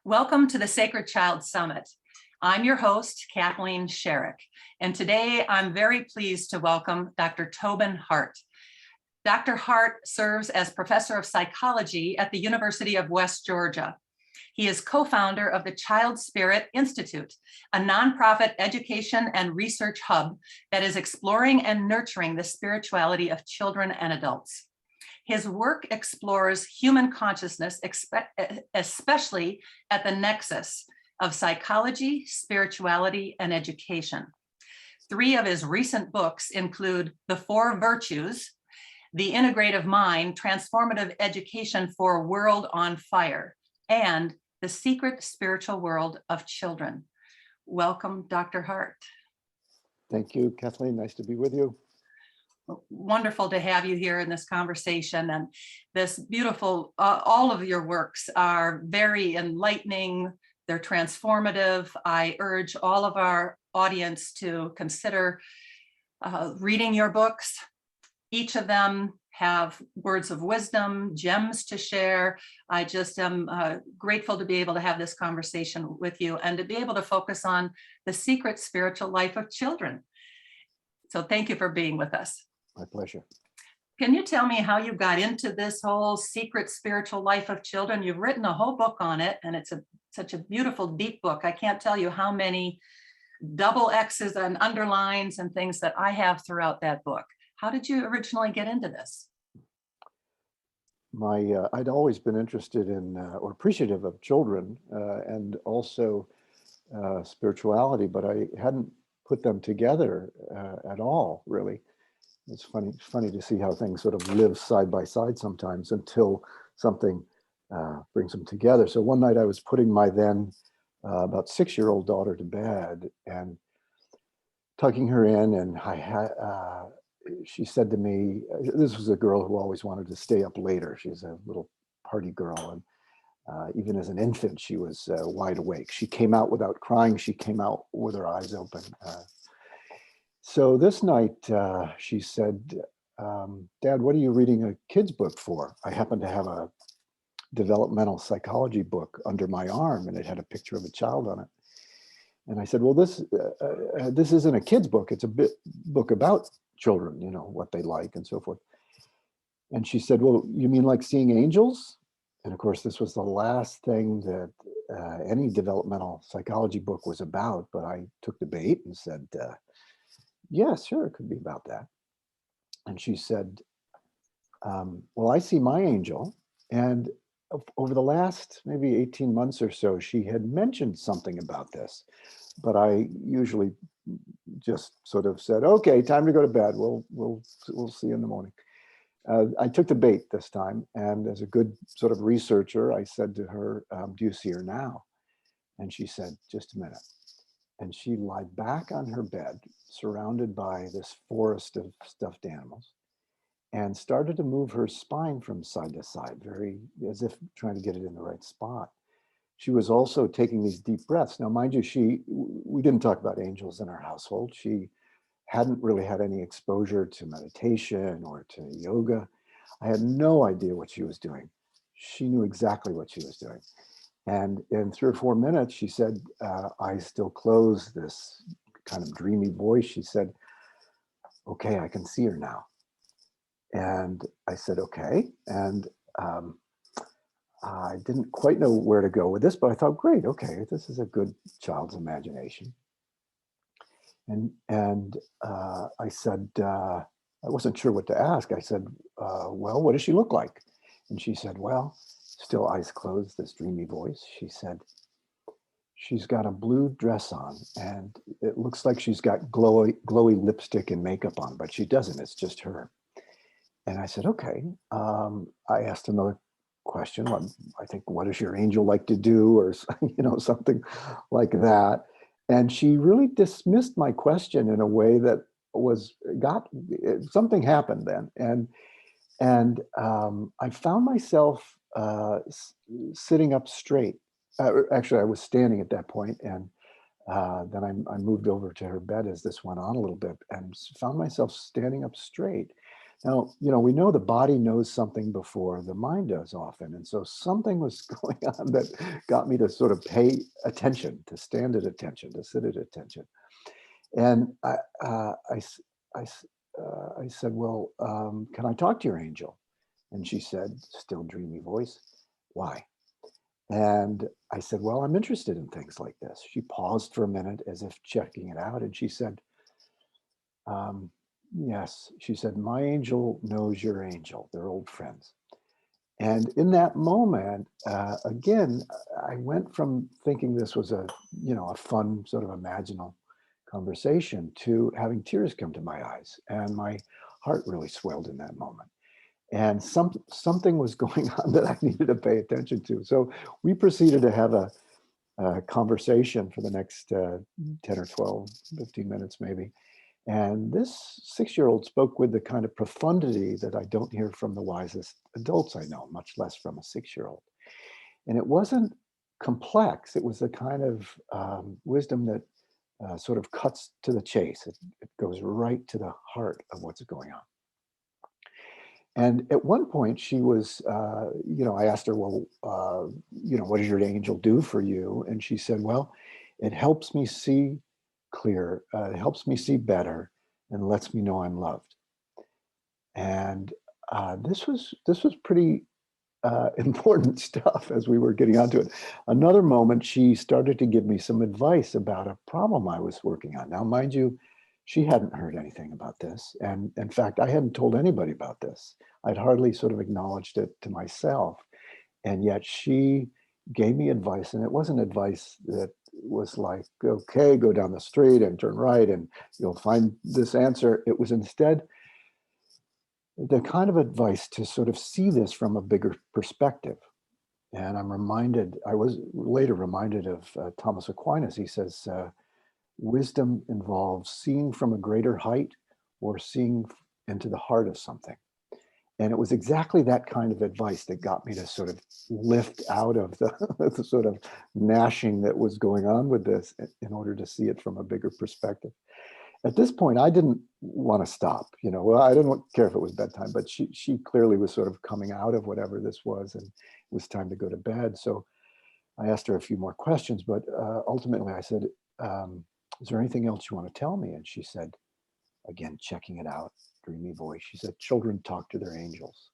Welcome to the Sacred Child Summit. I'm your host, Kathleen Sherrick, and today I'm very pleased to welcome Dr. Tobin Hart. Dr. Hart serves as professor of psychology at the University of West Georgia. He is co-founder of the ChildSpirit Institute, a nonprofit education and research hub that is exploring and nurturing the spirituality of children and adults. His work explores human consciousness, especially at the nexus of psychology, spirituality, and education. Three of his recent books include The Four Virtues, The Integrative Mind, Transformative Education for a World on Fire, and The Secret Spiritual World of Children. Welcome, Dr. Hart. Thank you, Kathleen. Nice to be with you. Wonderful to have you here in this conversation, and this beautiful, all of your works are very enlightening. They're transformative. I urge all of our audience to consider reading your books. Each of them have words of wisdom, gems to share. I just am grateful to be able to have this conversation with you and to be able to focus on the secret spiritual life of children. So thank you for being with us. My pleasure. Can you tell me how you got into this whole secret spiritual life of children? You've written a whole book on it, and it's such a beautiful, deep book. I can't tell you how many double X's and underlines and things that I have throughout that book. How did you originally get into this? I'd always been interested in or appreciative of children and also spirituality, but I hadn't put them together at all, really. It's funny to see how things sort of live side by side sometimes until something brings them together. So one night I was putting my then about 6-year-old daughter to bed and tucking her in, and she said to me, this was a girl who always wanted to stay up later. She's a little party girl, and even as an infant, she was wide awake. She came out without crying. She came out with her eyes open. So this night, she said, Dad, what are you reading a kid's book for? I happen to have a developmental psychology book under my arm, and it had a picture of a child on it. And I said, well, this isn't a kid's book. It's a book about children, you know, what they like and so forth. And she said, well, you mean like seeing angels? And of course, this was the last thing that any developmental psychology book was about. But I took the bait and said, yeah, sure, it could be about that. And she said, well, I see my angel. And over the last maybe 18 months or so, she had mentioned something about this. But I usually just sort of said, okay, time to go to bed. We'll see you in the morning. I took the bait this time. And as a good sort of researcher, I said to her, do you see her now? And she said, just a minute. And she lied back on her bed, surrounded by this forest of stuffed animals, and started to move her spine from side to side, very as if trying to get it in the right spot. She was also taking these deep breaths. Now, mind you, we didn't talk about angels in our household. She hadn't really had any exposure to meditation or to yoga. I had no idea what she was doing. She knew exactly what she was doing. And in 3 or 4 minutes, she said, eyes still closed, this kind of dreamy voice. She said, okay, I can see her now. And I said, okay. And I didn't quite know where to go with this, but I thought, great, okay, this is a good child's imagination. And I said, I wasn't sure what to ask. I said, well, what does she look like? And she said, well, still eyes closed, this dreamy voice. She said, she's got a blue dress on, and it looks like she's got glowy lipstick and makeup on, but she doesn't. It's just her. And I said, okay. I asked another question. I think, what does your angel like to do, or something like that. And she really dismissed my question in a way that something happened then. And I found myself sitting up straight. Actually, I was standing at that point, and then I moved over to her bed as this went on a little bit and found myself standing up straight. Now, we know the body knows something before the mind does often. And so something was going on that got me to sort of pay attention, to stand at attention, to sit at attention. And I said, well, can I talk to your angel? And she said, still dreamy voice, why? And I said, well, I'm interested in things like this. She paused for a minute as if checking it out. And she said, yes. She said, my angel knows your angel. They're old friends. And in that moment, again, I went from thinking this was a fun sort of imaginal conversation to having tears come to my eyes, and my heart really swelled in that moment. And something was going on that I needed to pay attention to. So we proceeded to have a conversation for the next 10 or 12, 15 minutes maybe. And this 6-year-old spoke with the kind of profundity that I don't hear from the wisest adults I know, much less from a 6-year-old. And it wasn't complex. It was the kind of wisdom that sort of cuts to the chase. It goes right to the heart of what's going on. And at one point she was, I asked her, well, what does your angel do for you? And she said, well, it helps me see clear, it helps me see better, and lets me know I'm loved. And this was pretty important stuff as we were getting onto it. Another moment, she started to give me some advice about a problem I was working on. Now, mind you, she hadn't heard anything about this. And in fact, I hadn't told anybody about this. I'd hardly sort of acknowledged it to myself. And yet she gave me advice, and it wasn't advice that was like, okay, go down the street and turn right and you'll find this answer. It was instead the kind of advice to sort of see this from a bigger perspective. And I was later reminded of Thomas Aquinas. He says, wisdom involves seeing from a greater height or seeing into the heart of something. And it was exactly that kind of advice that got me to sort of lift out of the sort of gnashing that was going on with this in order to see it from a bigger perspective. At this point, I didn't want to stop. Well, I didn't care if it was bedtime, but she clearly was sort of coming out of whatever this was, and it was time to go to bed. So I asked her a few more questions, but ultimately I said, is there anything else you want to tell me? And she said, again, checking it out, dreamy voice, she said, children talk to their angels.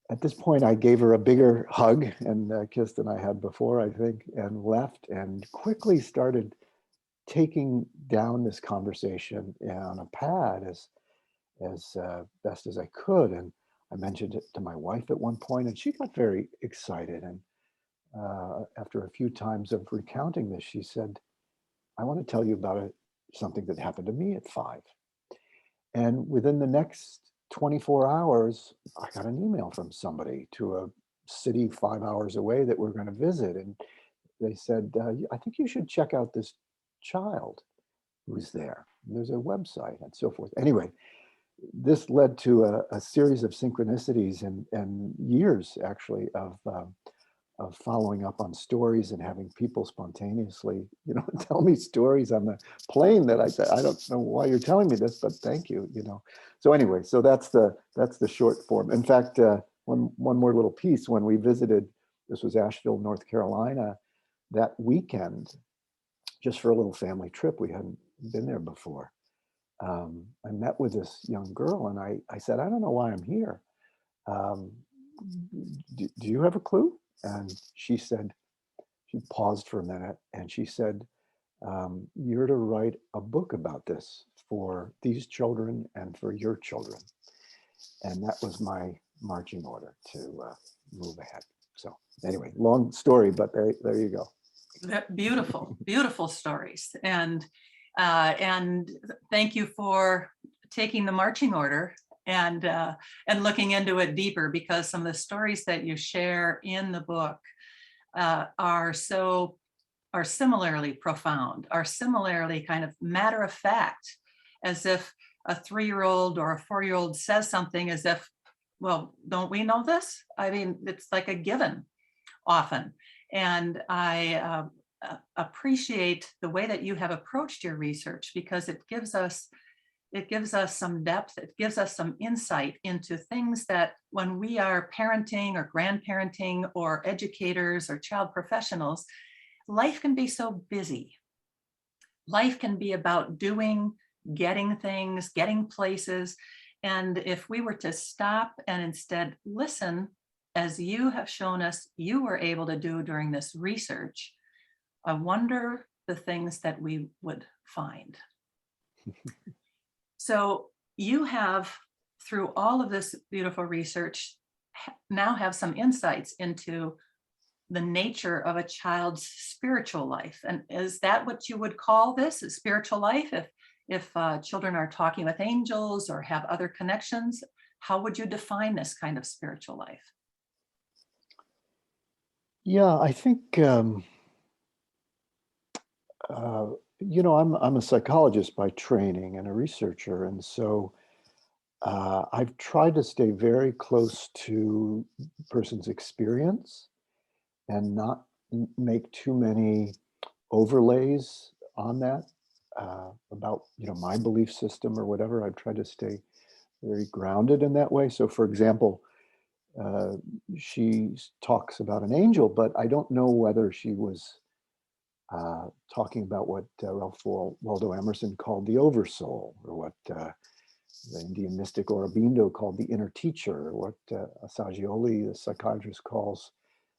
At this point, I gave her a bigger hug and kiss than I had before, I think, and left and quickly started taking down this conversation on a pad as best as I could. And I mentioned it to my wife at one point, and she got very excited. And after a few times of recounting this, she said, I want to tell you about something that happened to me at 5. And within the next 24 hours, I got an email from somebody to a city 5 hours away that we're going to visit. And they said, I think you should check out this child who's there. There's a website and so forth. Anyway, this led to a series of synchronicities and years actually of following up on stories and having people spontaneously, tell me stories on the plane that I said, I don't know why you're telling me this, but thank you, So anyway, so that's the short form. In fact, one more little piece, when we visited, this was Asheville, North Carolina, that weekend, just for a little family trip, we hadn't been there before. I met with this young girl and I said, I don't know why I'm here. Do you have a clue? And she said, she paused for a minute and she said, you're to write a book about this for these children and for your children. And that was my marching order to move ahead. So anyway, long story, but there you go. Beautiful, beautiful stories. And thank you for taking the marching order and looking into it deeper, because some of the stories that you share in the book are similarly profound, are similarly kind of matter of fact, as if a 3-year-old or a 4-year-old says something as if, well, don't we know this? I mean, it's like a given often. And I appreciate the way that you have approached your research, because it gives us It gives us some depth. It gives us some insight into things that when we are parenting or grandparenting or educators or child professionals, life can be so busy. Life can be about doing, getting things, getting places. And if we were to stop and instead listen, as you have shown us you were able to do during this research, I wonder the things that we would find. So you have, through all of this beautiful research, now have some insights into the nature of a child's spiritual life. And is that what you would call this, a spiritual life? If children are talking with angels or have other connections, how would you define this kind of spiritual life? Yeah, I think I'm a psychologist by training and a researcher, and so I've tried to stay very close to person's experience and not make too many overlays on that about my belief system or whatever. I've tried to stay very grounded in that way. So, for example, uh, she talks about an angel, but I don't know whether she was talking about what Ralph Waldo Emerson called the oversoul, or what the Indian mystic Aurobindo called the inner teacher, or what Assagioli, the psychiatrist, calls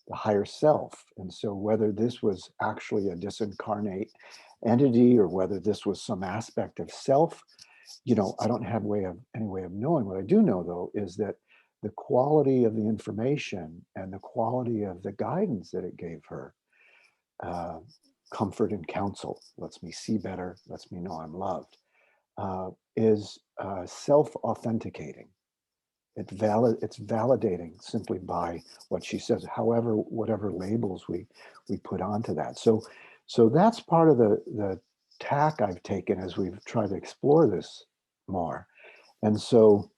the higher self. And so whether this was actually a disincarnate entity or whether this was some aspect of self, I don't have any way of knowing. What I do know, though, is that the quality of the information and the quality of the guidance that it gave her, uh, comfort and counsel, lets me see better, lets me know I'm loved, is self-authenticating. It's validating simply by what she says, however, whatever labels we put onto that. So that's part of the tack I've taken as we've tried to explore this more. And so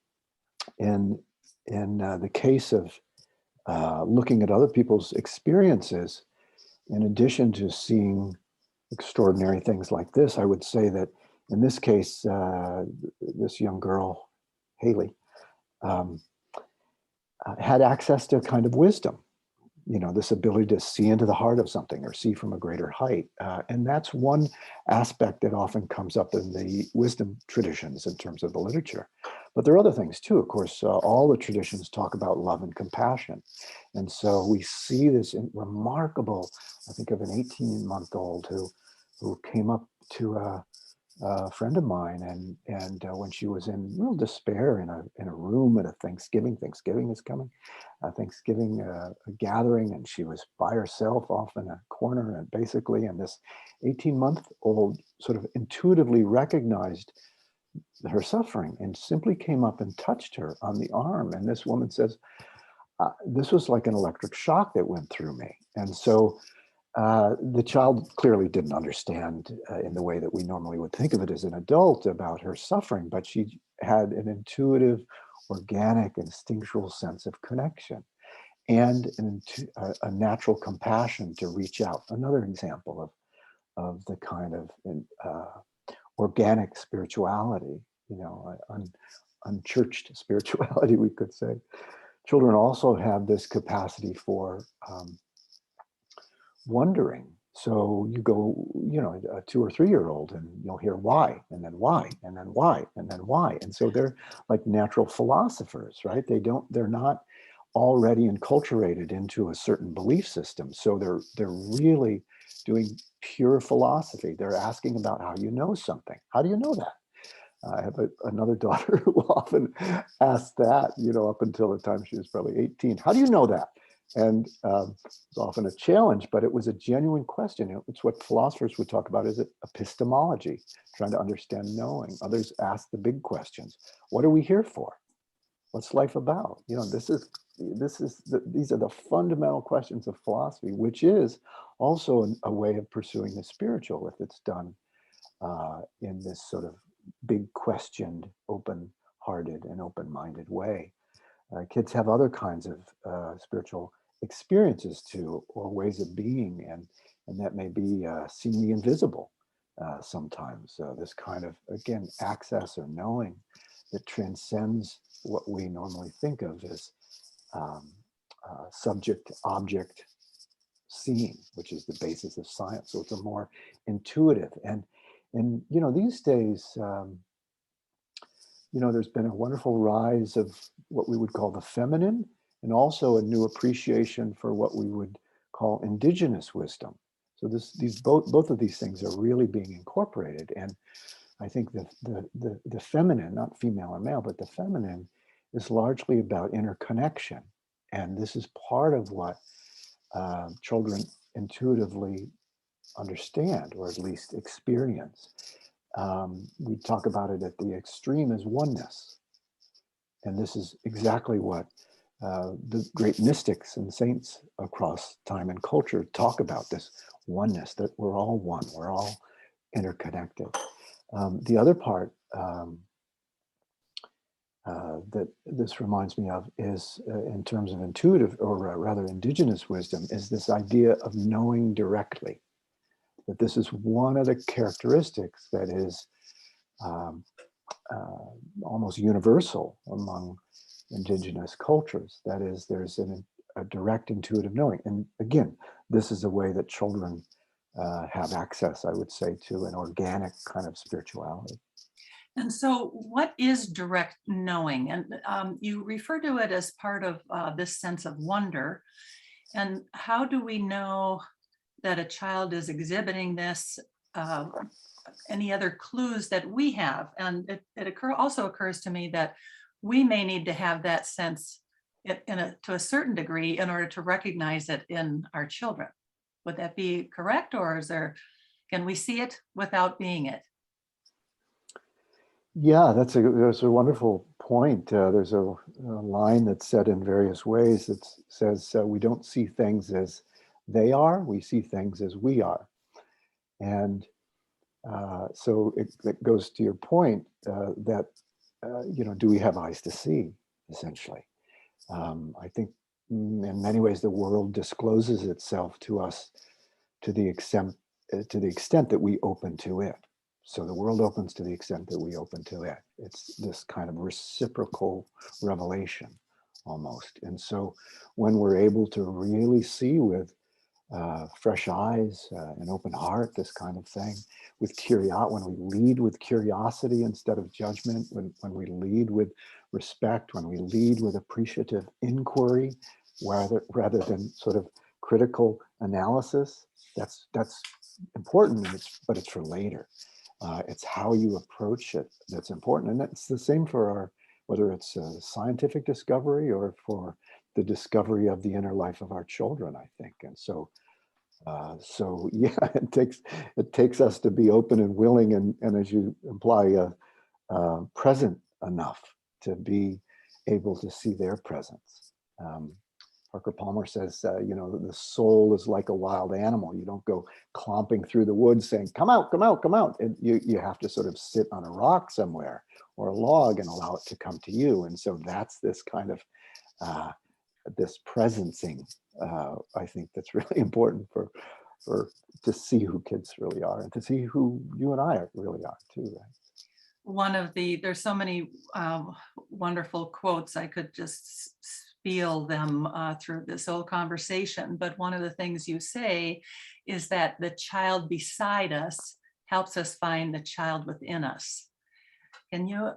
in the case of looking at other people's experiences, in addition to seeing extraordinary things like this, I would say that in this case, this young girl, Haley, um, had access to a kind of wisdom, this ability to see into the heart of something or see from a greater height. And that's one aspect that often comes up in the wisdom traditions in terms of the literature. But there are other things too. Of course, all the traditions talk about love and compassion. And so we see this remarkable, I think of an 18-month-old who came up to a friend of mine, and when she was in real despair in a room at a Thanksgiving is coming, a Thanksgiving a gathering, and she was by herself off in a corner, and basically, and this 18-month-old sort of intuitively recognized her suffering and simply came up and touched her on the arm. And this woman says, this was like an electric shock that went through me. And so the child clearly didn't understand in the way that we normally would think of it as an adult about her suffering, but she had an intuitive, organic, instinctual sense of connection and a natural compassion to reach out. Another example of the kind of organic spirituality, unchurched spirituality, we could say. Children also have this capacity for wondering. So you go, a 2 or 3-year-old, and you'll hear why, and then why, and then why, and then why. And so they're like natural philosophers, right? They're not already enculturated into a certain belief system. So they're really doing pure philosophy. They're asking about how you know something. How do you know that? I have another daughter who often asked that, up until the time she was probably 18. How do you know that? And it's often a challenge, but it was a genuine question. It's what philosophers would talk about is epistemology, trying to understand knowing. Others ask the big questions. What are we here for? What's life about? These are the fundamental questions of philosophy, which is also a way of pursuing the spiritual if it's done in this sort of big questioned, open-hearted and open-minded way. Kids have other kinds of spiritual experiences too, or ways of being, and that may be seeing the invisible, sometimes. This kind of, again, access or knowing that transcends what we normally think of as subject-object seeing, which is the basis of science. So it's a more intuitive. And these days, there's been a wonderful rise of what we would call the feminine, and also a new appreciation for what we would call indigenous wisdom. So both of these things are really being incorporated. And I think the feminine, not female or male, but the feminine is largely about interconnection. And this is part of what children intuitively understand, or at least experience. We talk about it at the extreme as oneness. And this is exactly what the great mystics and saints across time and culture talk about, this oneness, that we're all one, we're all interconnected. The other part that this reminds me of is, in terms of intuitive, or rather indigenous wisdom, is this idea of knowing directly. That this is one of the characteristics that is almost universal among indigenous cultures. That is, there's a direct intuitive knowing. And again, this is a way that children have access, I would say, to an organic kind of spirituality. And so what is direct knowing? And you refer to it as part of this sense of wonder. And how do we know that a child is exhibiting this? Any other clues that we have? And it also occurs to me that we may need to have that sense to a certain degree in order to recognize it in our children. Would that be correct? Or can we see it without being it? Yeah, that's a wonderful point. There's a line that's said in various ways that says, we don't see things as they are, we see things as we are. And so it goes to your point that, do we have eyes to see, essentially? I think in many ways the world discloses itself to us to the extent that we open to it. So the world opens to the extent that we open to it. It's this kind of reciprocal revelation almost. And so when we're able to really see with fresh eyes, an open heart, this kind of thing, with curiosity, when we lead with curiosity instead of judgment, when we lead with respect, when we lead with appreciative inquiry, rather than sort of critical analysis, that's important, but it's for later. It's how you approach it that's important. And that's the same for whether it's a scientific discovery or for the discovery of the inner life of our children, I think. And so yeah, it takes us to be open and willing, and as you imply, present enough to be able to see their presence. Parker Palmer says, the soul is like a wild animal. You don't go clomping through the woods saying, come out, come out, come out. And you have to sort of sit on a rock somewhere or a log and allow it to come to you. And so that's this kind of, this presencing, I think that's really important for to see who kids really are, and to see who you and I really are too, right? There's so many wonderful quotes. I could just spiel them through this whole conversation, but one of the things you say is that the child beside us helps us find the child within us. Can you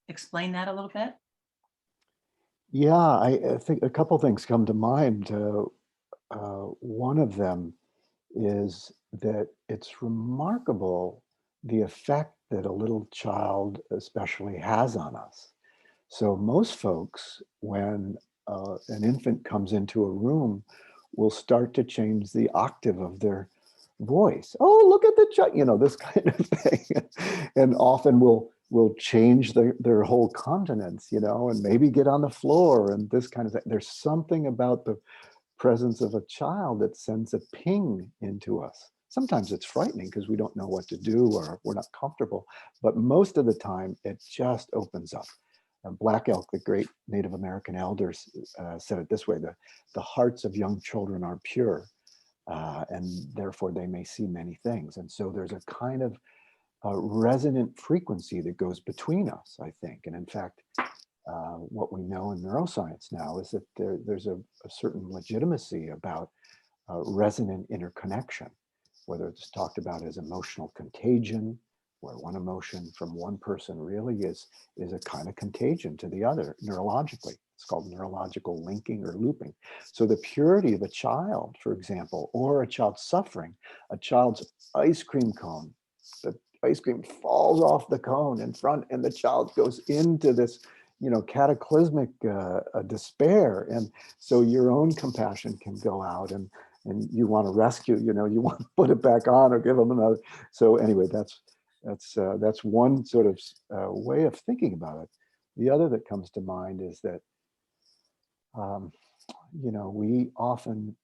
explain that a little bit? Yeah, I think a couple things come to mind. One of them is that it's remarkable the effect that a little child especially has on us. So most folks, when an infant comes into a room, will start to change the octave of their voice. Oh, look at the child, this kind of thing. And often will change their whole countenance, and maybe get on the floor and this kind of thing. There's something about the presence of a child that sends a ping into us. Sometimes it's frightening because we don't know what to do or we're not comfortable, but most of the time it just opens up. Black Elk, the great Native American elders, said it this way: the hearts of young children are pure, and therefore they may see many things. And so there's a kind of resonant frequency that goes between us, I think. And in fact, what we know in neuroscience now is that there's a certain legitimacy about resonant interconnection, whether it's talked about as emotional contagion, where one emotion from one person really is a kind of contagion to the other neurologically. It's called neurological linking or looping. So the purity of a child, for example, or a child suffering, a child's ice cream cone, the ice cream falls off the cone in front and the child goes into this, cataclysmic despair. And so your own compassion can go out and you want to rescue, you want to put it back on or give them another. So anyway, that's one sort of way of thinking about it. The other that comes to mind is that, we often,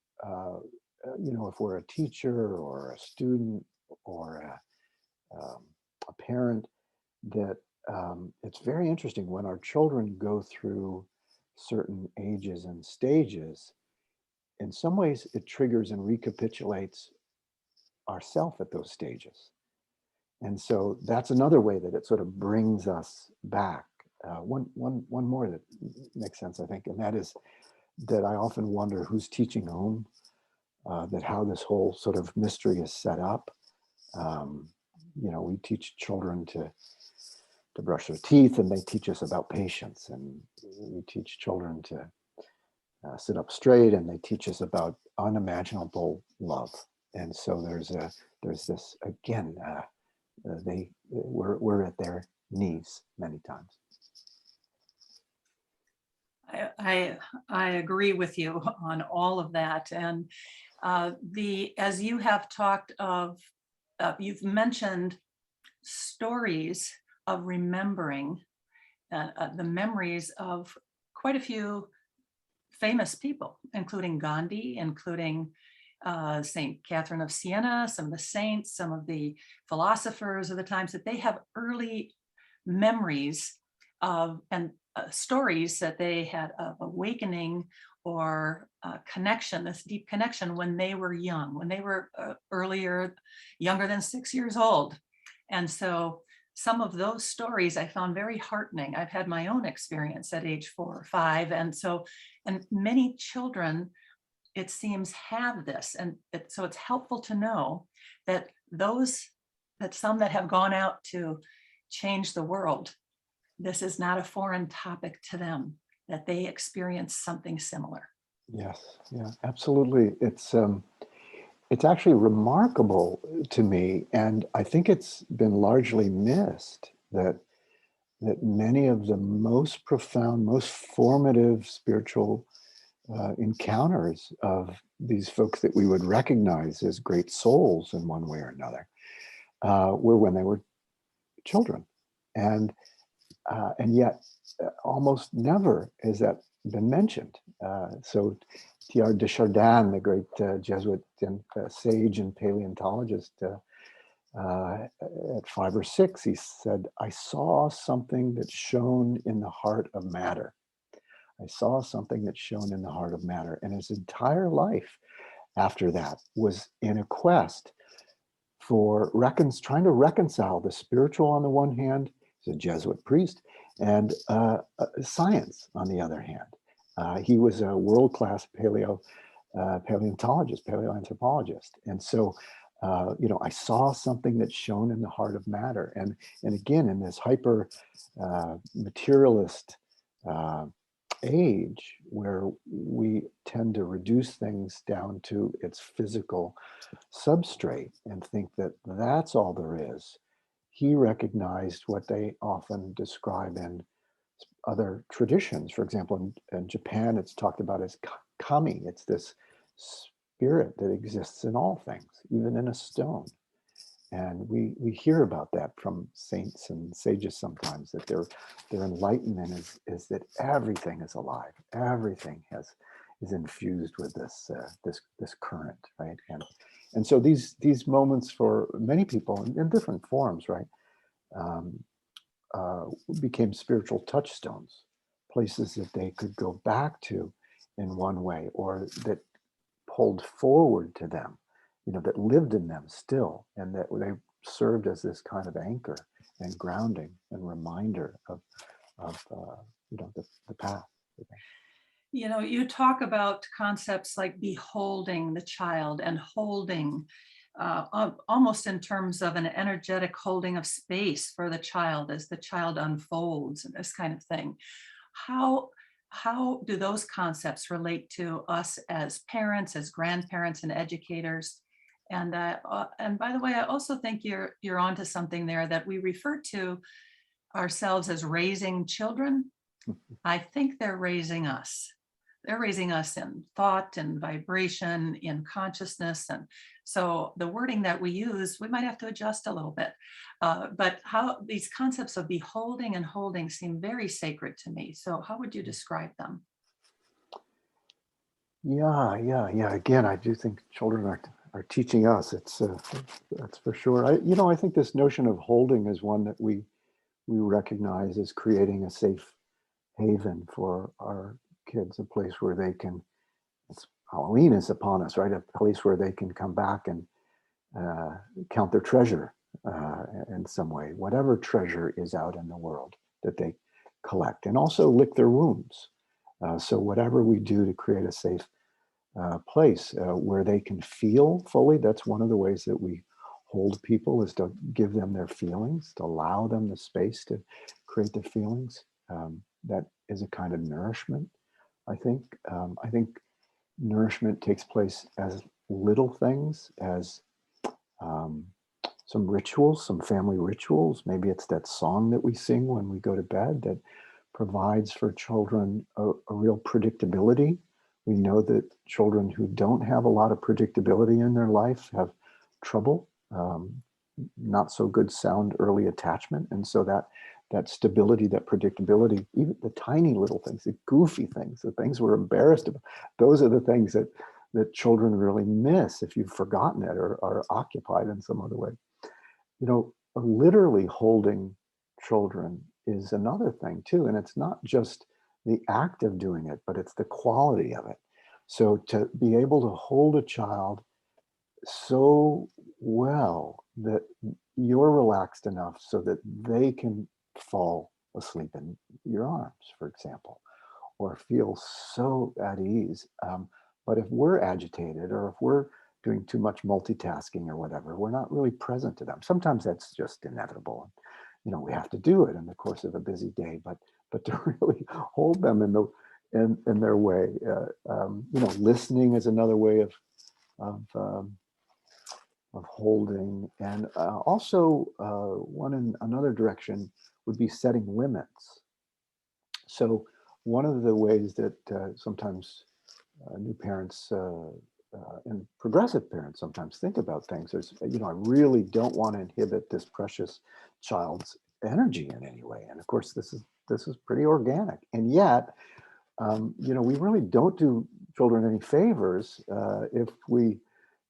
if we're a teacher or a student or a parent, that it's very interesting when our children go through certain ages and stages. In some ways, it triggers and recapitulates ourself at those stages. And so that's another way that it sort of brings us back. One more that makes sense, I think, and that is that I often wonder who's teaching whom, that how this whole sort of mystery is set up. We teach children to brush their teeth, and they teach us about patience, and we teach children to sit up straight, and they teach us about unimaginable love. And so there's this again. We're at their knees many times. I agree with you on all of that. And as you have talked of, you've mentioned stories of remembering the memories of quite a few famous people, including Gandhi, including Saint Catherine of Siena, some of the saints, some of the philosophers of the times, that they have early memories of and stories that they had of awakening or connection, this deep connection when they were young, when they were younger than 6 years old. And so some of those stories I found very heartening. I've had my own experience at age 4 or 5. And many children, it seems, have this. And so it's helpful to know that some that have gone out to change the world, this is not a foreign topic to them, that they experience something similar. Yes, yeah, absolutely. It's actually remarkable to me, and I think it's been largely missed, that many of the most profound, most formative spiritual encounters of these folks that we would recognize as great souls in one way or another were when they were children. And yet almost never has that been mentioned. So Teilhard de Chardin, the great Jesuit and sage and paleontologist, at 5 or 6, he said, "I saw something that shone in the heart of matter. I saw something that shone in the heart of matter." And his entire life after that was in a quest for trying to reconcile the spiritual on the one hand, he's a Jesuit priest, and science on the other hand. He was a world-class paleontologist, paleoanthropologist. And so, I saw something that shone in the heart of matter. And again, in this hyper materialist age where we tend to reduce things down to its physical substrate and think that that's all there is, he recognized what they often describe in other traditions. For example, in Japan, it's talked about as kami. It's this spirit that exists in all things, even in a stone. And we hear about that from saints and sages sometimes, that their enlightenment is that everything is alive, everything is infused with this current, right? And so these moments for many people in different forms, right, became spiritual touchstones, places that they could go back to in one way, or that pulled forward to them, that lived in them still, and that they served as this kind of anchor and grounding and reminder of the path. You talk about concepts like beholding the child and holding, almost in terms of an energetic holding of space for the child as the child unfolds and this kind of thing. How do those concepts relate to us as parents, as grandparents and educators? And by the way, I also think you're onto something there, that we refer to ourselves as raising children. I think they're raising us. They're raising us in thought and vibration, in consciousness. And so the wording that we use, we might have to adjust a little bit. But how these concepts of beholding and holding seem very sacred to me. So how would you describe them? Yeah. Again, I do think children are teaching us. That's for sure. I think this notion of holding is one that we recognize as creating a safe haven for our kids, a place where they can, Halloween is upon us, right? A place where they can come back and count their treasure in some way, whatever treasure is out in the world that they collect, and also lick their wounds. So whatever we do to create a safe place where they can feel fully, that's one of the ways that we hold people, is to give them their feelings, to allow them the space to create their feelings. That is a kind of nourishment, I think. I think nourishment takes place as little things as some rituals, some family rituals. Maybe it's that song that we sing when we go to bed that provides for children a real predictability. We know that children who don't have a lot of predictability in their life have trouble, not so good sound early attachment. And so that stability, that predictability, even the tiny little things, the goofy things, the things we're embarrassed about, those are the things that children really miss if you've forgotten it or are occupied in some other way. Literally holding children is another thing too. And it's not just the act of doing it, but it's the quality of it. So to be able to hold a child so well that you're relaxed enough so that they can fall asleep in your arms, for example, or feel so at ease. But if we're agitated, or if we're doing too much multitasking or whatever, we're not really present to them. Sometimes that's just inevitable. We have to do it in the course of a busy day, but to really hold them in their way. Listening is another way of holding, and also one in another direction would be setting limits. So one of the ways that sometimes new parents and progressive parents sometimes think about things is, I really don't want to inhibit this precious child's energy in any way. And of course, this is pretty organic. And yet, we really don't do children any favors if we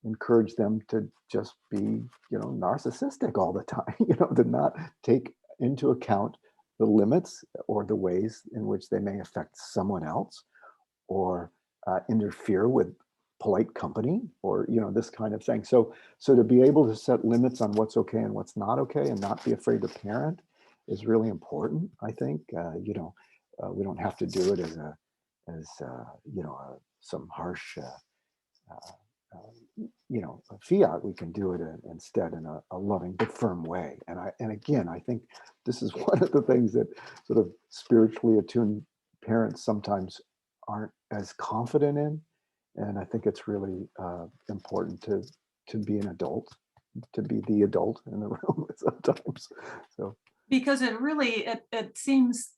encourage them to just be, narcissistic all the time, to not take into account the limits or the ways in which they may affect someone else, or interfere with polite company, or, this kind of thing. So to be able to set limits on what's okay and what's not okay, and not be afraid to parent, is really important, I think. We don't have to do it as some harsh, a fiat. We can do it instead in a loving but firm way. And again, I think this is one of the things that sort of spiritually attuned parents sometimes aren't as confident in. And I think it's really important to be an adult, to be the adult in the room sometimes. So Because it seems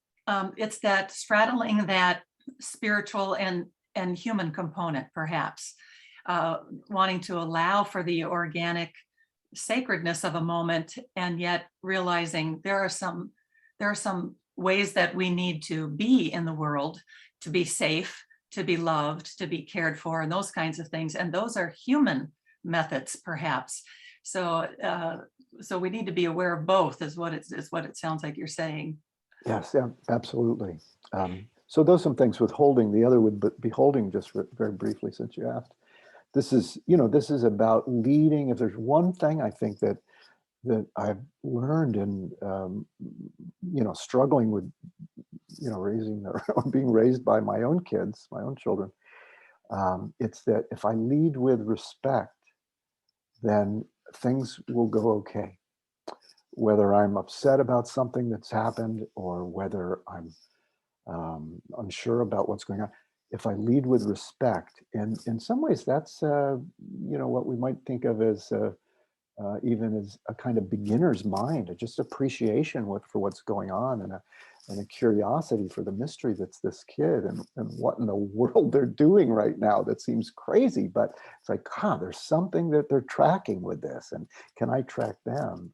it's that straddling that spiritual and human component, perhaps, wanting to allow for the organic sacredness of a moment, and yet realizing there are some ways that we need to be in the world, to be safe, to be loved, to be cared for, and those kinds of things. And those are human methods, perhaps. So we need to be aware of both, is what it sounds like you're saying. yes, yeah, absolutely. So those are some things with holding. The other would be holding, just very briefly, since you asked. this is, you know, this is about leading. If there's one thing I think that I've learned in, you know, struggling with, you know, raising or being raised by my own kids, my own children, it's that if I lead with respect, then things will go okay. Whether I'm upset about something that's happened or whether I'm unsure about what's going on, if I lead with respect, and in some ways that's, you know, what we might think of as even as a kind of beginner's mind, just appreciation for what's going on, and a curiosity for the mystery that's this kid, and what in the world they're doing right now that seems crazy, but it's like, there's something that they're tracking with this, and can I track them?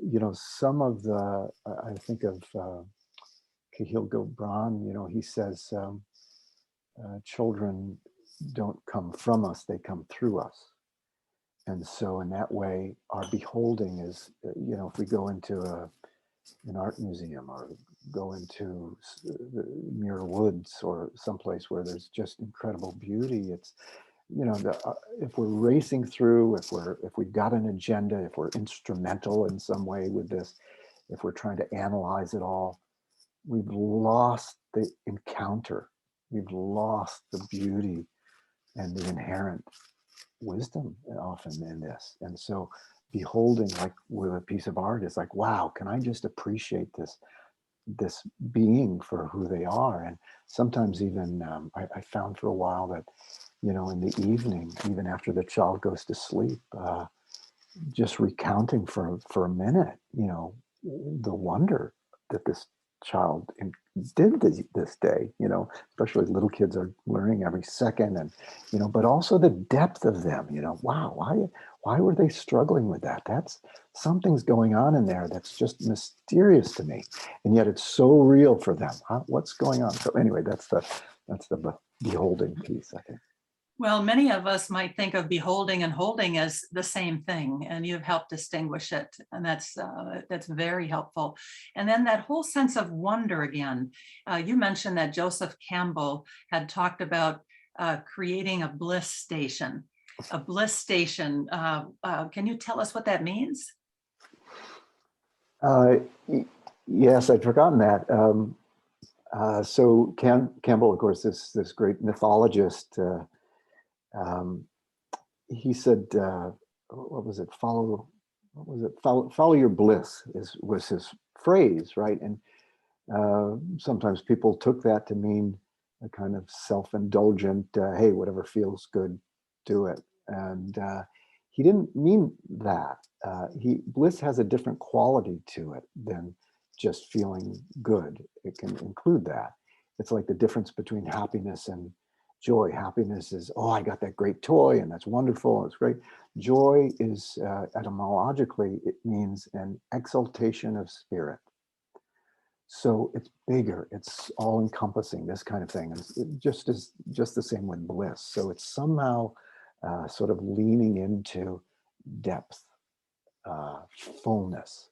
You know, some of the, I think of Cahill Gibran, you know, he says, children don't come from us, they come through us. And so in that way, our beholding is, you know, if we go into an art museum or go into the Muir Woods or someplace where there's just incredible beauty, it's, you know, if we're racing through, if we've got an agenda, if we're instrumental in some way with this, if we're trying to analyze it all, we've lost the encounter. We've lost the beauty and the inherent wisdom often in this. And so beholding, like with a piece of art, is like, wow, can I just appreciate this being for who they are? And sometimes even I found for a while that, you know, in the evening, even after the child goes to sleep, just recounting for a minute, you know, the wonder that this child did this day, you know, especially little kids are learning every second, and, you know, but also the depth of them, you know, wow, why were they struggling with that? That's, something's going on in there that's just mysterious to me, and yet it's so real for them. What's going on? So anyway, that's the beholding piece, I think. Well, many of us might think of beholding and holding as the same thing, and you've helped distinguish it, and that's very helpful. And then that whole sense of wonder again. You mentioned that Joseph Campbell had talked about creating a bliss station. A bliss station. Can you tell us what that means? Yes, I'd forgotten that. So Campbell, of course, this great mythologist. He said, what was it? Follow your bliss was his phrase, right? And sometimes people took that to mean a kind of self-indulgent, hey, whatever feels good, do it. And he didn't mean that. Bliss has a different quality to it than just feeling good. It can include that. It's like the difference between happiness and joy. Happiness is, oh, I got that great toy and that's wonderful, it's great. Joy is, etymologically, it means an exaltation of spirit. So it's bigger, it's all encompassing, this kind of thing. And just the same with bliss. So it's somehow sort of leaning into depth, fullness,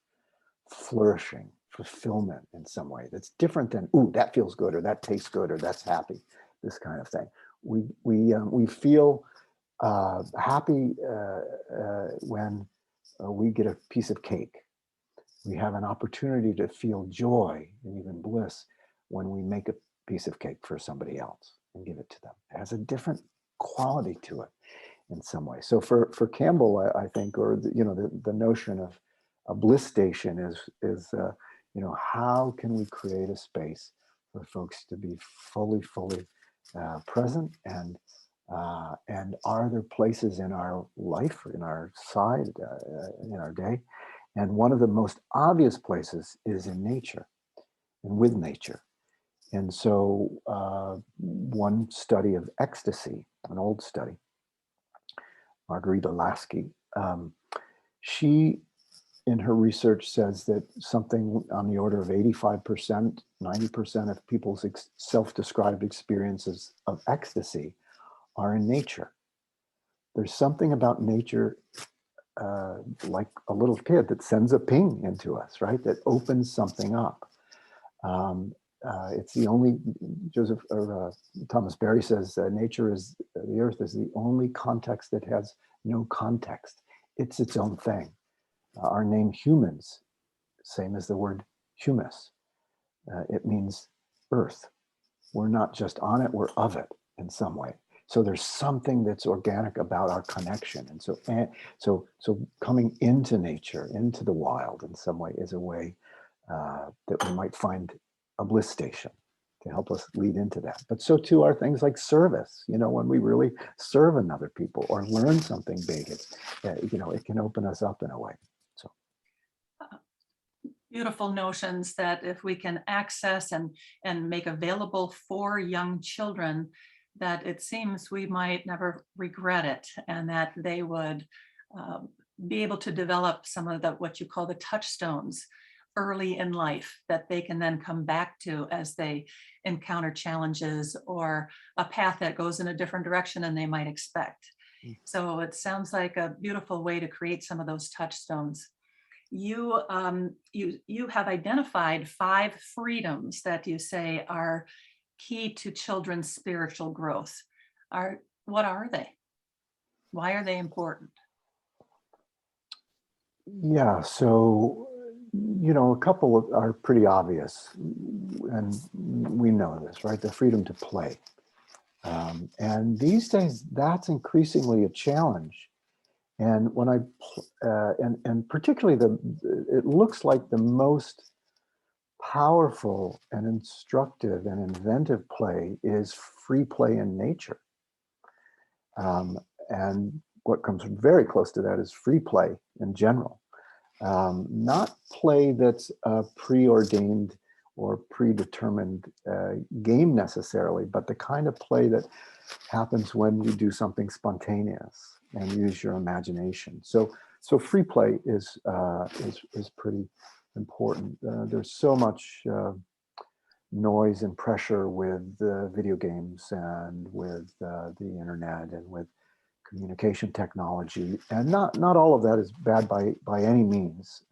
flourishing, fulfillment in some way that's different than, ooh, that feels good, or that tastes good, or that's happy, this kind of thing. We feel happy when we get a piece of cake. We have an opportunity to feel joy and even bliss when we make a piece of cake for somebody else and give it to them. It has a different quality to it in some way. So for Campbell, I think, or the notion of a bliss station is how can we create a space for folks to be fully present, and are there places in our life, in our side, in our day? And one of the most obvious places is in nature and with nature. And so one study of ecstasy, an old study, Margarita Lasky, she in her research says that something on the order of 85%, 90% of people's self-described experiences of ecstasy are in nature. There's something about nature, like a little kid that sends a ping into us, right? That opens something up. It's the only, Thomas Berry says, nature is, the earth is the only context that has no context. It's its own thing. Our name humans, same as the word humus. It means earth. We're not just on it, we're of it in some way. So there's something that's organic about our connection. And so coming into nature, into the wild in some way is a way that we might find a bliss station to help us lead into that. But so too are things like service. When we really serve another people or learn something big, it can open us up in a way. So beautiful notions that if we can access and make available for young children, that it seems we might never regret it, and that they would be able to develop some of the what you call the touchstones early in life that they can then come back to as they encounter challenges or a path that goes in a different direction than they might expect. So it sounds like a beautiful way to create some of those touchstones. You have identified 5 freedoms that you say are key to children's spiritual growth. What are they? Why are they important? yeah, so a couple are pretty obvious, and we know this, right? The freedom to play. And these days, that's increasingly a challenge. And when and particularly it looks like the most powerful and instructive and inventive play is free play in nature. And what comes very close to that is free play in general. Not play that's preordained or predetermined game necessarily, but the kind of play that happens when you do something spontaneous and use your imagination. So free play is pretty important. There's so much noise and pressure with video games and with the internet and with communication technology, and not all of that is bad by any means.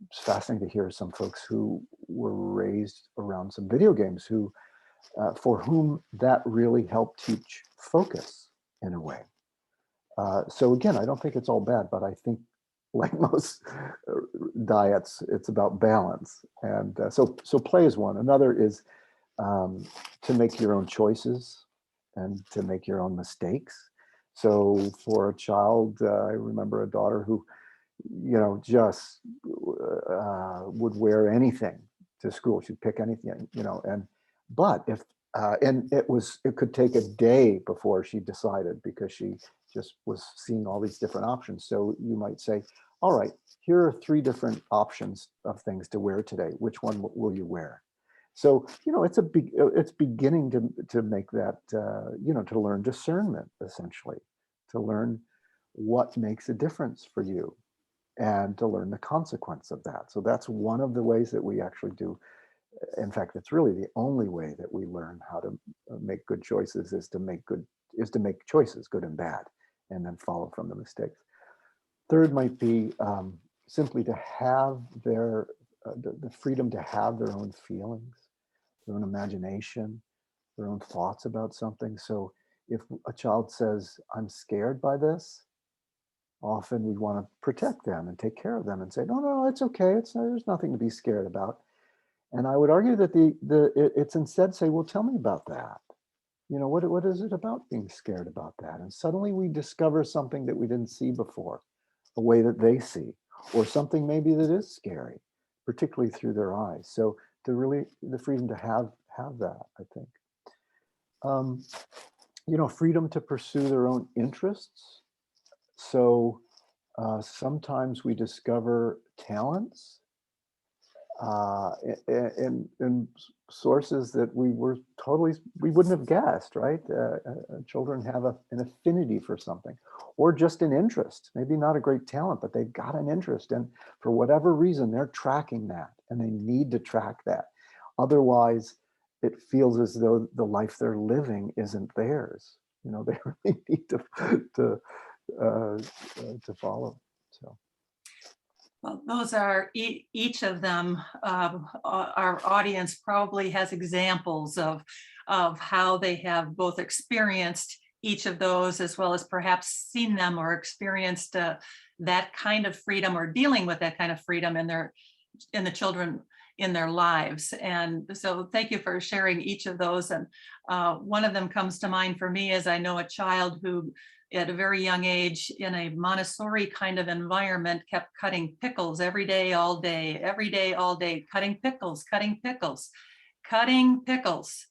It's fascinating to hear some folks who were raised around some video games who for whom that really helped teach focus in a way. So again, I don't think it's all bad, but I think like most diets, it's about balance. And so play is one. Another is to make your own choices and to make your own mistakes. So for a child, I remember a daughter who, just would wear anything to school. She'd pick anything, but it could take a day before she decided because she just was seeing all these different options. So you might say, all right, here are 3 different options of things to wear today. Which one will you wear? So, it's beginning to make that, to learn discernment, essentially, to learn what makes a difference for you and to learn the consequence of that. So that's one of the ways that we actually do. In fact, it's really the only way that we learn how to make good choices is to make choices, good and bad, and then follow from the mistakes. Third might be simply to have the freedom to have their own feelings, their own imagination, their own thoughts about something. So if a child says, I'm scared by this, often we want to protect them and take care of them and say, no, it's okay. There's nothing to be scared about. And I would argue that it's instead say, well, tell me about that. What is it about being scared about that? And suddenly we discover something that we didn't see before, a way that they see, or something maybe that is scary, particularly through their eyes. So the freedom to have that, I think. Freedom to pursue their own interests. So sometimes we discover talents in sources that we wouldn't have guessed, right? Children have an affinity for something, or just an interest, maybe not a great talent, but they've got an interest. And for whatever reason, they're tracking that and they need to track that. Otherwise, it feels as though the life they're living isn't theirs. They really need to follow. So. Well, those are each of them. Our audience probably has examples of how they have both experienced each of those, as well as perhaps seen them or experienced that kind of freedom or dealing with that kind of freedom in the children in their lives. And so thank you for sharing each of those. And one of them comes to mind for me as I know a child who at a very young age in a Montessori kind of environment kept cutting pickles every day, all day, every day, all day, cutting pickles, cutting pickles, cutting pickles.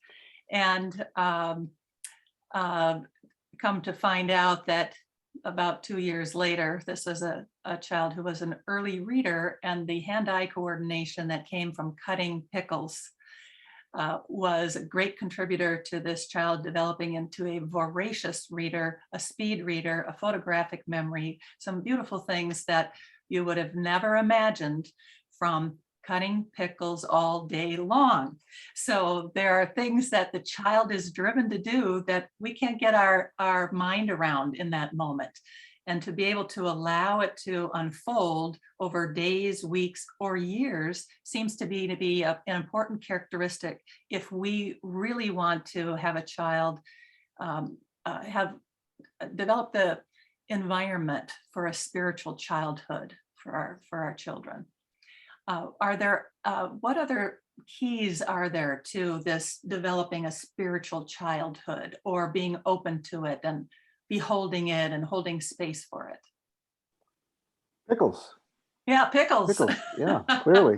And come to find out that about 2 years later, this is a child who was an early reader, and the hand-eye coordination that came from cutting pickles was a great contributor to this child developing into a voracious reader, a speed reader, a photographic memory, some beautiful things that you would have never imagined from cutting pickles all day long. So there are things that the child is driven to do that we can't get our mind around in that moment. And to be able to allow it to unfold over days, weeks, or years seems to be an important characteristic if we really want to have a child develop the environment for a spiritual childhood for our children. What other keys are there to this developing a spiritual childhood or being open to it and beholding it and holding space for it? Pickles. Yeah, pickles. Pickles. Yeah, clearly.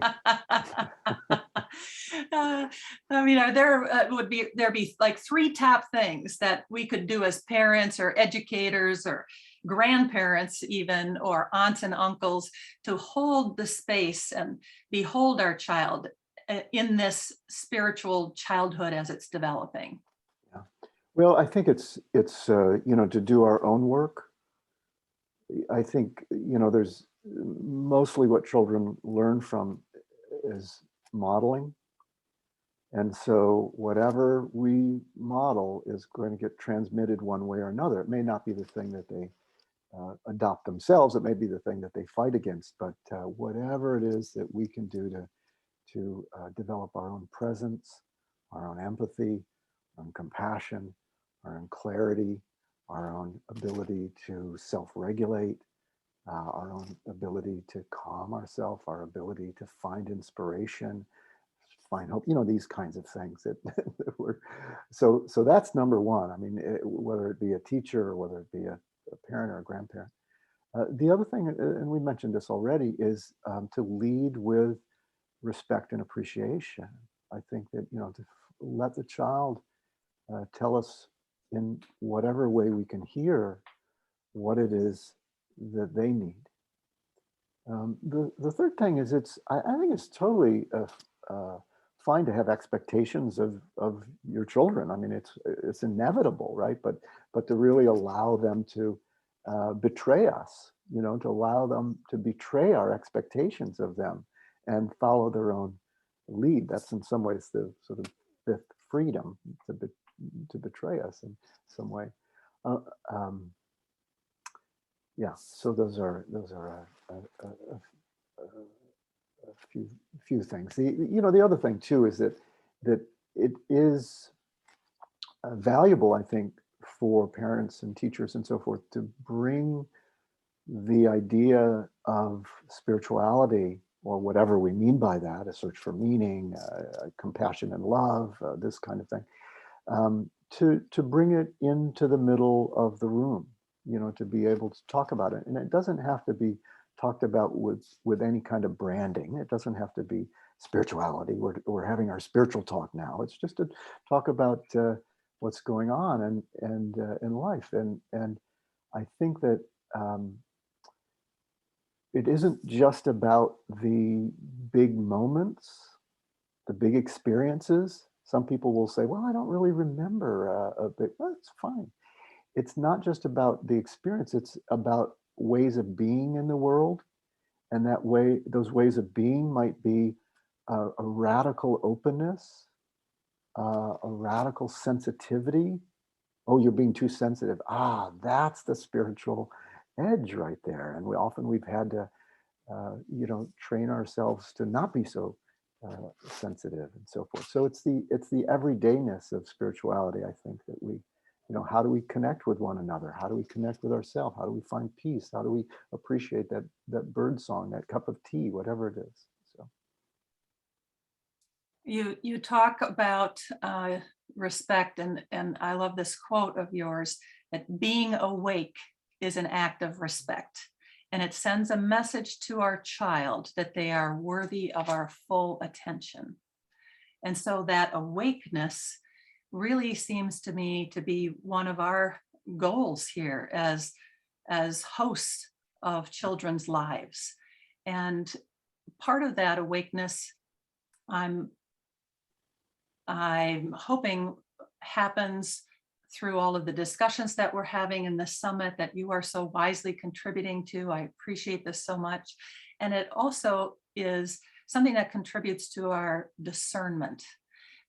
I mean, would there be like 3 top things that we could do as parents or educators or grandparents even, or aunts and uncles, to hold the space and behold our child in this spiritual childhood as it's developing? Yeah. Well, I think it's to do our own work. I think, there's mostly what children learn from is modeling. And so whatever we model is going to get transmitted one way or another. It may not be the thing that they adopt themselves. It may be the thing that they fight against, but whatever it is that we can do to develop our own presence, our own empathy, our own compassion, our own clarity, our own ability to self-regulate, our own ability to calm ourselves, our ability to find inspiration, find hope, these kinds of things that we're, so that's number one. I mean, whether it be a teacher or whether it be a parent or a grandparent. The other thing, and we mentioned this already, is to lead with respect and appreciation. I think that, to let the child tell us in whatever way we can hear what it is that they need. The third thing is I think it's totally fine to have expectations of your children. I mean, it's inevitable, right? But to really allow them to betray us, to allow them to betray our expectations of them and follow their own lead. That's in some ways the sort of fifth freedom, to betray us in some way. Yeah, so those are a few things. The other thing too is that it is valuable, I think, for parents and teachers and so forth to bring the idea of spirituality, or whatever we mean by that, a search for meaning, compassion and love, this kind of thing, to bring it into the middle of the room, to be able to talk about it. And it doesn't have to be talked about with any kind of branding. It doesn't have to be spirituality. We're having our spiritual talk now. It's just to talk about what's going on and in life. And I think that it isn't just about the big moments, the big experiences. Some people will say, well, I don't really remember a big, well, it's fine. It's not just about the experience, it's about ways of being in the world. And those ways of being might be a radical openness, a radical sensitivity. Oh, you're being too sensitive. That's the spiritual edge right there. And we've had to train ourselves to not be so sensitive and so forth. So it's the everydayness of spirituality, I think, that we, how do we connect with one another? How do we connect with ourselves? How do we find peace? How do we appreciate that bird song, that cup of tea, whatever it is? So you talk about respect, and I love this quote of yours, that being awake is an act of respect. And it sends a message to our child that they are worthy of our full attention. And so that awakeness really seems to me to be one of our goals here as hosts of children's lives. And part of that awakeness, I'm hoping happens through all of the discussions that we're having in the summit that you are so wisely contributing to. I appreciate this so much. And it also is something that contributes to our discernment.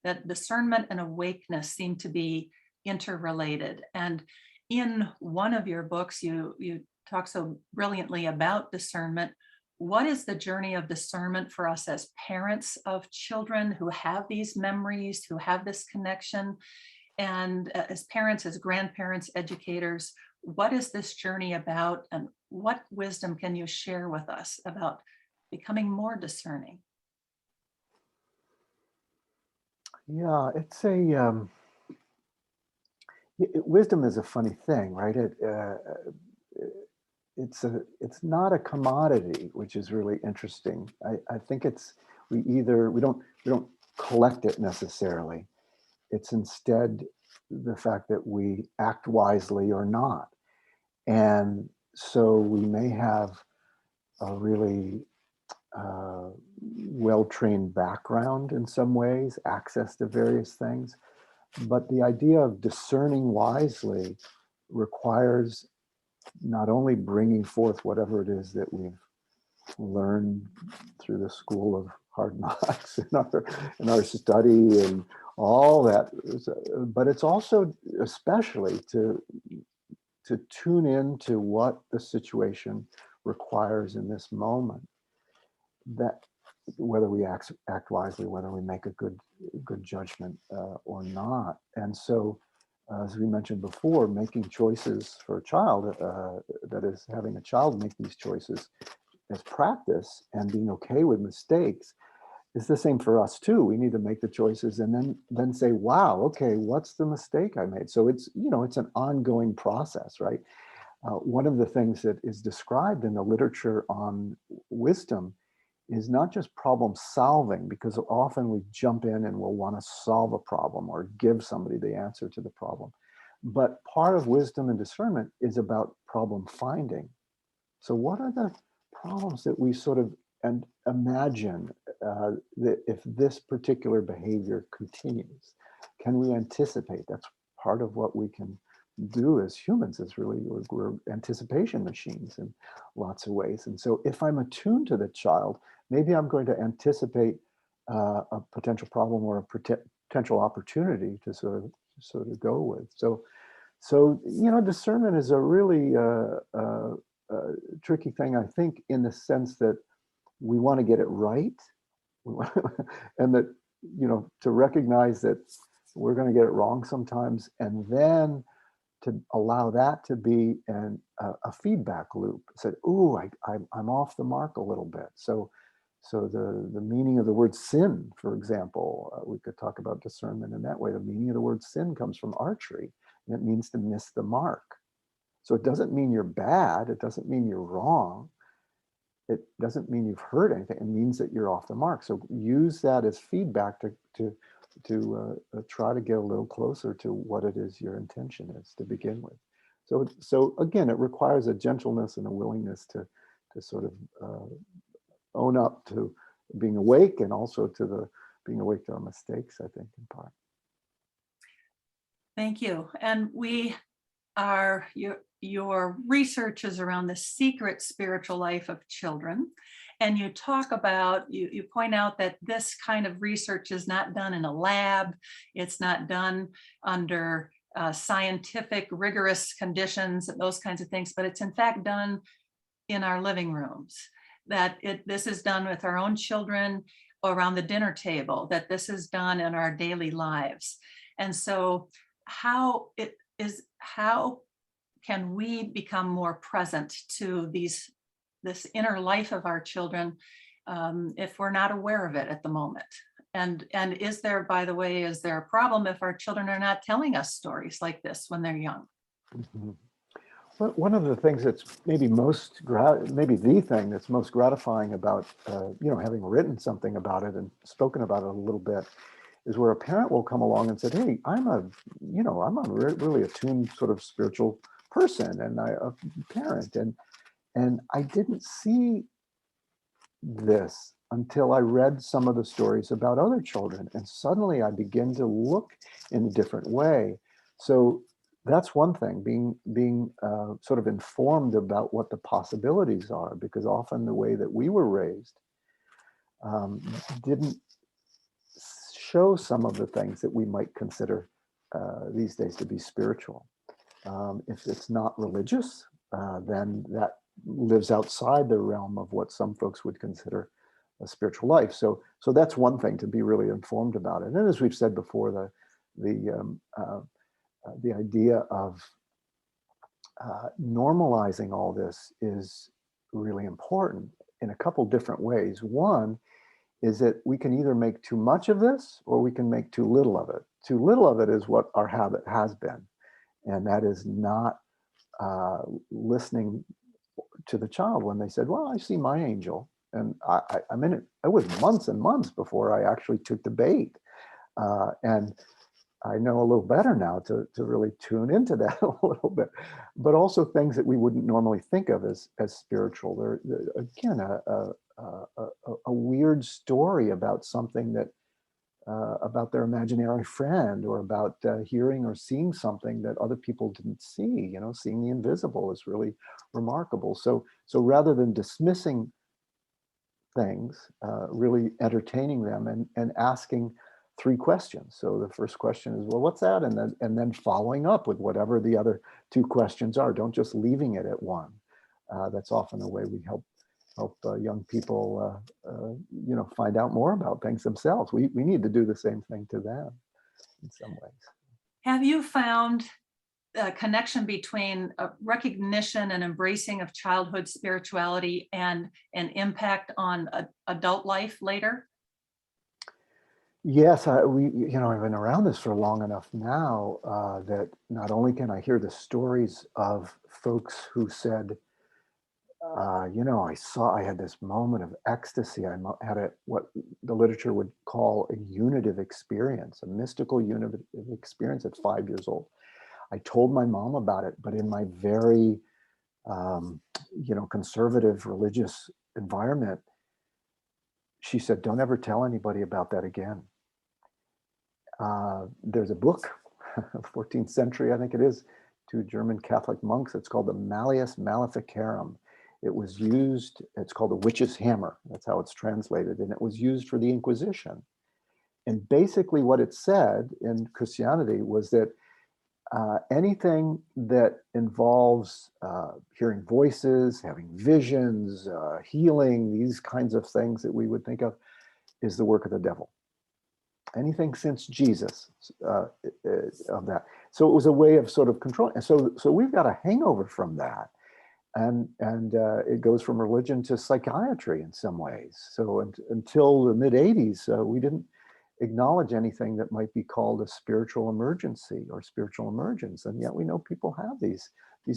That discernment and awakeness seem to be interrelated. And in one of your books, you talk so brilliantly about discernment. What is the journey of discernment for us as parents of children who have these memories, who have this connection? And as parents, as grandparents, educators, what is this journey about, and what wisdom can you share with us about becoming more discerning? yeah, it's wisdom is a funny thing, right? It's not a commodity, which is really interesting. I think we don't collect it necessarily. It's instead the fact that we act wisely or not. And so we may have a really well-trained background in some ways, access to various things. But the idea of discerning wisely requires not only bringing forth whatever it is that we've learned through the school of hard knocks in our study and all that, but it's also especially to tune in to what the situation requires in this moment, that whether we act wisely, whether we make a good judgment or not. And so as we mentioned before, making choices for a child, that is, having a child make these choices as practice and being okay with mistakes, is the same for us too. We need to make the choices and then say, wow, okay, what's the mistake I made? So it's an ongoing process, right? One of the things that is described in the literature on wisdom is not just problem solving, because often we jump in and we'll want to solve a problem or give somebody the answer to the problem. But part of wisdom and discernment is about problem finding. So what are the problems that we sort of imagine that if this particular behavior continues, can we anticipate? That's part of what we can do as humans, is really we're anticipation machines in lots of ways. And so if I'm attuned to the child, maybe I'm going to anticipate a potential problem or a potential opportunity to sort of go with. So discernment is a really tricky thing, I think, in the sense that we want to get it right, and that to recognize that we're going to get it wrong sometimes, and then to allow that to be a feedback loop. Said, "Ooh, I'm off the mark a little bit." So the meaning of the word sin, for example, we could talk about discernment in that way. The meaning of the word sin comes from archery, and it means to miss the mark. So it doesn't mean you're bad. It doesn't mean you're wrong. It doesn't mean you've heard anything. It means that you're off the mark. So use that as feedback to try to get a little closer to what it is your intention is to begin with. So again, it requires a gentleness and a willingness to sort of own up to being awake, and also to being awake to our mistakes, I think, in part. Thank you. And your research is around the secret spiritual life of children. And you talk about, you point out that this kind of research is not done in a lab. It's not done under scientific, rigorous conditions and those kinds of things, but it's in fact done in our living rooms. that this is done with our own children around the dinner table, that this is done in our daily lives. And so how can we become more present to this inner life of our children if we're not aware of it at the moment? And is there, by the way, is there a problem if our children are not telling us stories like this when they're young? Mhm. Well, one of the things that's maybe maybe the thing that's most gratifying about having written something about it and spoken about it a little bit is where a parent will come along and say, "Hey, I'm a really attuned sort of spiritual person, and a parent, and I didn't see this until I read some of the stories about other children, and suddenly I begin to look in a different way." So that's one thing, being sort of informed about what the possibilities are, because often the way that we were raised didn't show some of the things that we might consider these days to be spiritual. If it's not religious, then that lives outside the realm of what some folks would consider a spiritual life. So that's one thing, to be really informed about it. And as we've said before, the idea of normalizing all this is really important in a couple different ways. One is that we can either make too much of this or we can make too little of it. Too little of it is what our habit has been, and that is not listening to the child when they said, "Well, I see my angel." And I mean, it was months and months before I actually took the bait. And I know a little better now to really tune into that a little bit, but also things that we wouldn't normally think of as spiritual. They're again, a weird story about something that, about their imaginary friend, or about hearing or seeing something that other people didn't see. Seeing the invisible is really remarkable. So rather than dismissing things, really entertaining them and asking 3 questions. So the first question is, well, what's that? And then following up with whatever the other 2 questions are. Don't just leaving it at one. That's often the way we help young people, find out more about things themselves. We need to do the same thing to them in some ways. Have you found a connection between recognition and embracing of childhood spirituality and an impact on adult life later? Yes, I've been around this for long enough now that not only can I hear the stories of folks who said, I had this moment of ecstasy. I had what the literature would call a unitive experience, a mystical unitive experience at 5 years old. I told my mom about it, but in my very, conservative religious environment, she said, "Don't ever tell anybody about that again." There's a book, 14th century, I think it is, 2 German Catholic monks. It's called the Malleus Maleficarum. It's called the witch's hammer. That's how it's translated. And it was used for the Inquisition. And basically what it said in Christianity was that anything that involves hearing voices, having visions, healing, these kinds of things that we would think of, is the work of the devil. Anything since Jesus of that. So it was a way of sort of controlling. And so we've got a hangover from that. And it goes from religion to psychiatry in some ways. So until the mid 80s, we didn't acknowledge anything that might be called a spiritual emergency or spiritual emergence. And yet we know people have these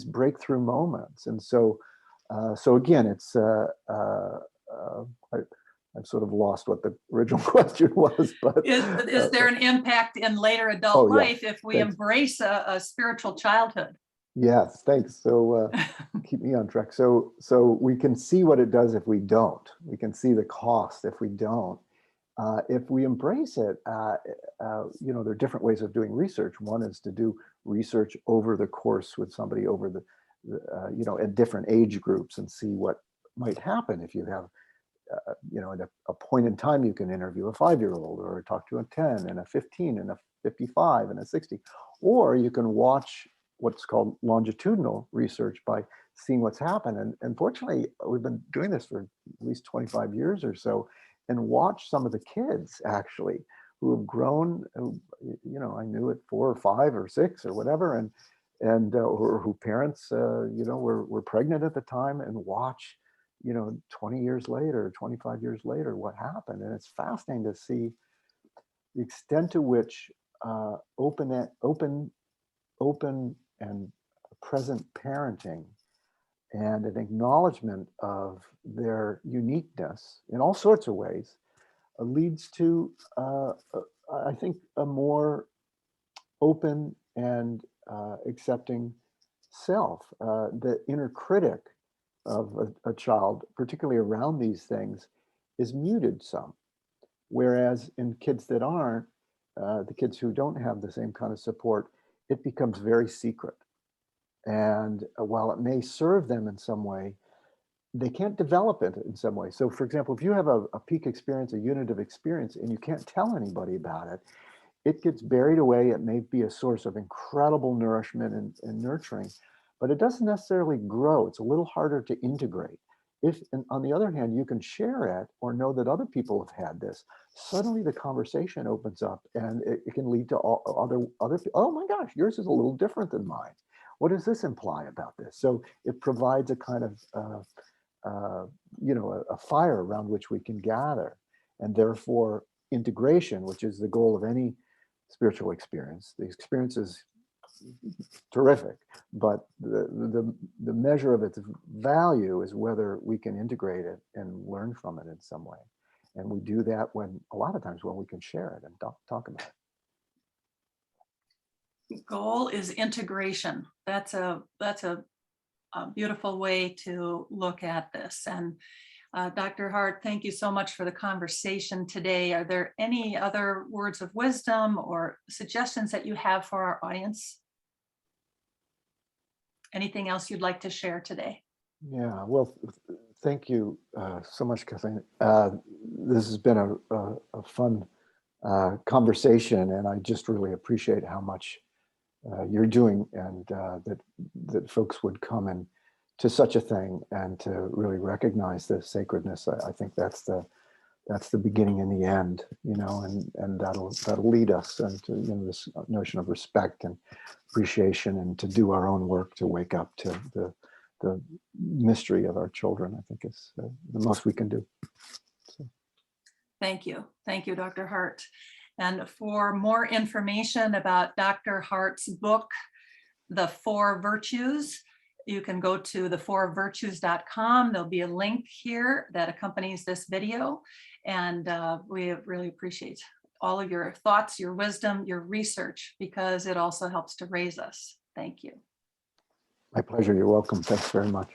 breakthrough moments. And so again, it's I've sort of lost what the original question was, but is there an impact in later adult life if we embrace a spiritual childhood? Yes, thanks. So keep me on track. So we can see what it does if we don't. We can see the cost if we don't. If we embrace it, there are different ways of doing research. One is to do research over the course with somebody over at different age groups, and see what might happen if you have, at a point in time, you can interview a 5-year-old, or talk to a 10 and a 15 and a 55 and a 60, or you can watch what's called longitudinal research by seeing what's happened. And fortunately, we've been doing this for at least 25 years or so, and watched some of the kids actually who have grown, who, I knew at 4 or 5 or 6 or whatever, and or who parents, were pregnant at the time, and watch, 20 years later, 25 years later, what happened. And it's fascinating to see the extent to which open and present parenting and an acknowledgement of their uniqueness in all sorts of ways leads to, I think, a more open and accepting self. The inner critic of a child, particularly around these things, is muted some. Whereas in kids that aren't, the kids who don't have the same kind of support, it becomes very secret. And while it may serve them in some way, they can't develop it in some way. So for example, if you have a peak experience, a unit of experience, and you can't tell anybody about it, it gets buried away. It may be a source of incredible nourishment and nurturing, but it doesn't necessarily grow. It's a little harder to integrate. If, on the other hand, you can share it or know that other people have had this, suddenly the conversation opens up, and it can lead to other, oh my gosh, yours is a little different than mine. What does this imply about this? So it provides a kind of, a fire around which we can gather, and therefore integration, which is the goal of any spiritual experience. The experience is terrific, but the measure of its value is whether we can integrate it and learn from it in some way. And we do that a lot of times when we can share it and talk about it. Goal is integration. That's a beautiful way to look at this. And Dr. Hart, thank you so much for the conversation today. Are there any other words of wisdom or suggestions that you have for our audience? Anything else you'd like to share today? Yeah, well, thank you so much, Kathleen. This has been a fun conversation, and I just really appreciate how much you're doing, and that folks would come in to such a thing and to really recognize the sacredness. I think that's the beginning and the end, and that'll lead us into this notion of respect and appreciation, and to do our own work to wake up to the mystery of our children. I think is the most we can do. So. Thank you, Dr. Hart. And for more information about Dr. Hart's book, The 4 Virtues, you can go to the4virtues.com. There'll be a link here that accompanies this video. And we really appreciate all of your thoughts, your wisdom, your research, because it also helps to raise us. Thank you. My pleasure. You're welcome. Thanks very much.